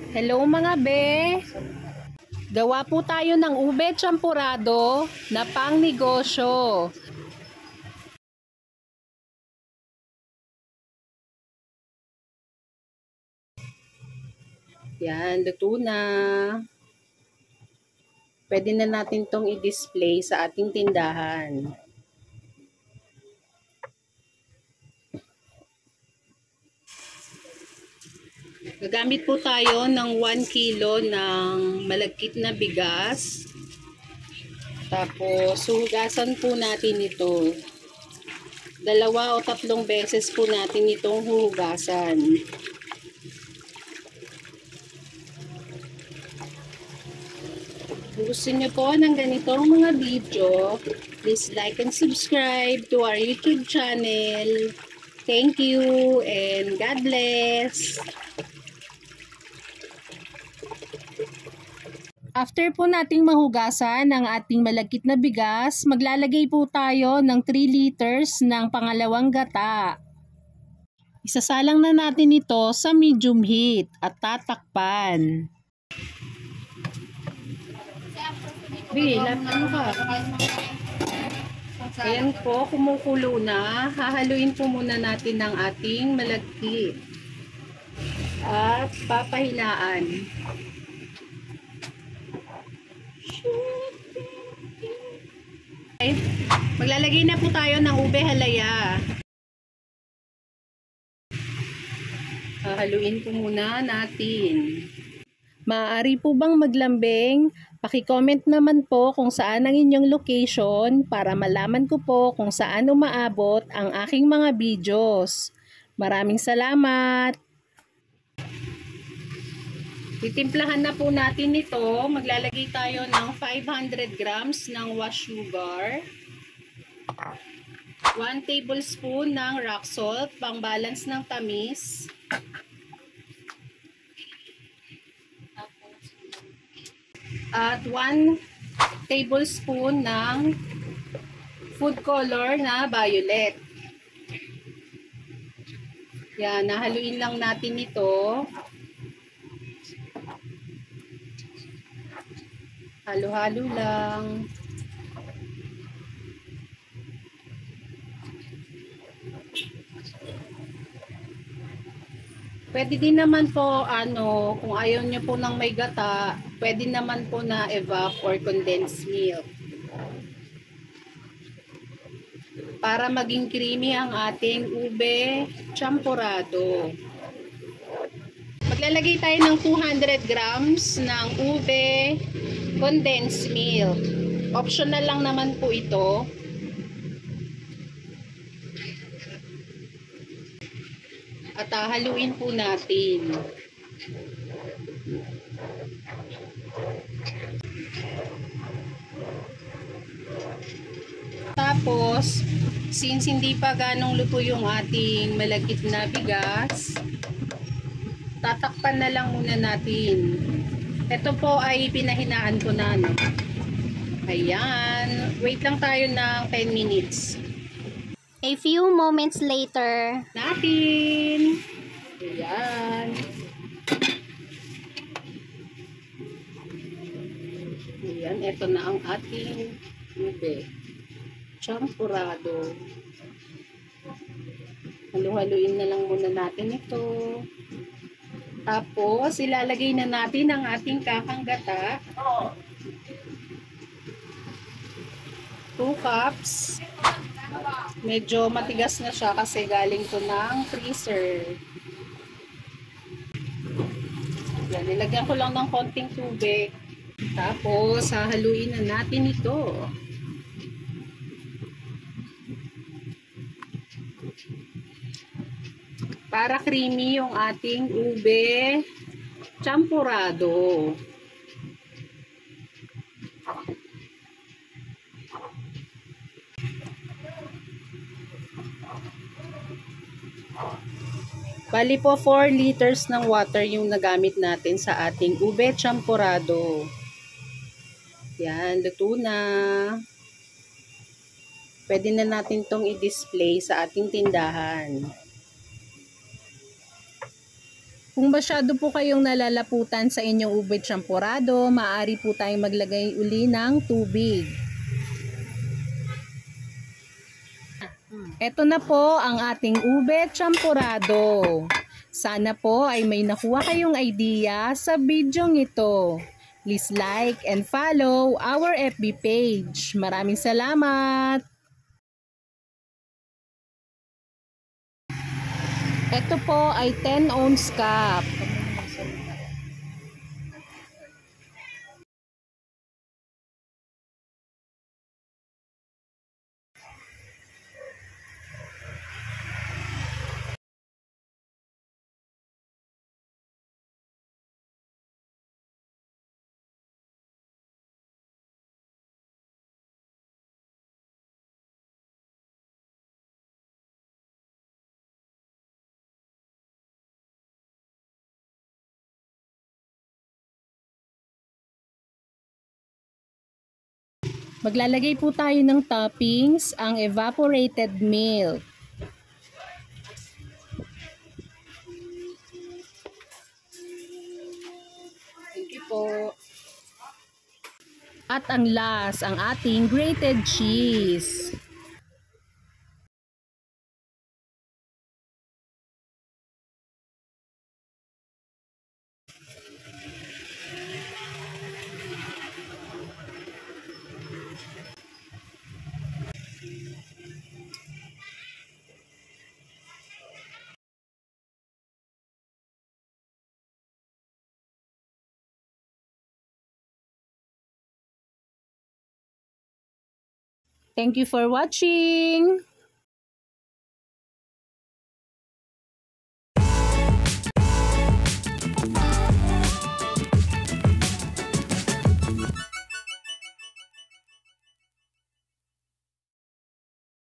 Hello mga be! Gawa po tayo ng ube champurado na pang negosyo. Yan, luto na. Pwede na natin tong i-display sa ating tindahan. Gagamit po tayo ng 1 kilo ng malagkit na bigas. Tapos, hugasan po natin ito. 2 o 3 beses po natin itong hugasan. Kung gusto niyo po ng ganitong mga video, please like and subscribe to our YouTube channel. Thank you and God bless! After po nating mahugasan ang ating malagkit na bigas, maglalagay po tayo ng 3 liters ng pangalawang gata. Isasalang na natin ito sa medium heat at tatakpan. Ano ka? Ayan po, kumukulo na. Hahaluin po muna natin ng ating malagkit. At papahilaan. Okay. Maglalagay na po tayo ng ube halaya. Hahaluin po muna natin. Maaari po bang maglambing? Paki-comment naman po kung saan ang inyong location para malaman ko po kung saan umaabot ang aking mga videos. Maraming salamat! Titimplahan na po natin ito. Maglalagay tayo ng 500 grams ng wash sugar. 1 tablespoon ng rock salt, pang balance ng tamis. At 1 tablespoon ng food color na violet. Yan, nahaluin lang natin ito. Halo-halo lang. Pwede din naman po, kung ayaw nyo po ng may gata, pwede naman po na evap or condensed milk. Para maging creamy ang ating ube champurado. Maglalagay tayo ng 200 grams ng ube condensed milk. Optional lang naman po ito. At haluin po natin. Tapos, since hindi pa ganong luto yung ating malagkit na bigas, tatakpan na lang muna natin. Ito po ay pinahinaan ko na. Ayan. Wait lang tayo ng 10 minutes. A few moments later. Natin. Ayan. Ayan. Ito na ang ating ube champurado. Halu-haluin na lang muna natin ito. Tapos, ilalagay na natin ang ating kakang gata. 2 cups. Medyo matigas na siya kasi galing to ng freezer. Yan, nilagyan ko lang ng konting tubig. Tapos, hahaluin na natin ito. Para creamy yung ating ube champurado. Bali po 4 liters ng water yung nagamit natin sa ating ube champurado. Yan, luto na. Pwede na natin tong i-display sa ating tindahan. Kung masyado po kayong nalalaputan sa inyong ube champurado, maaari po tayong maglagay uli ng tubig. Ito na po ang ating ube champurado. Sana po ay may nakuha kayong idea sa bidyong ito. Please like and follow our FB page. Maraming salamat! Ito po ay 10 ounce cup. Maglalagay po tayo ng toppings, ang evaporated milk. Thank you po. At ang last, ang ating grated cheese. Thank you for watching!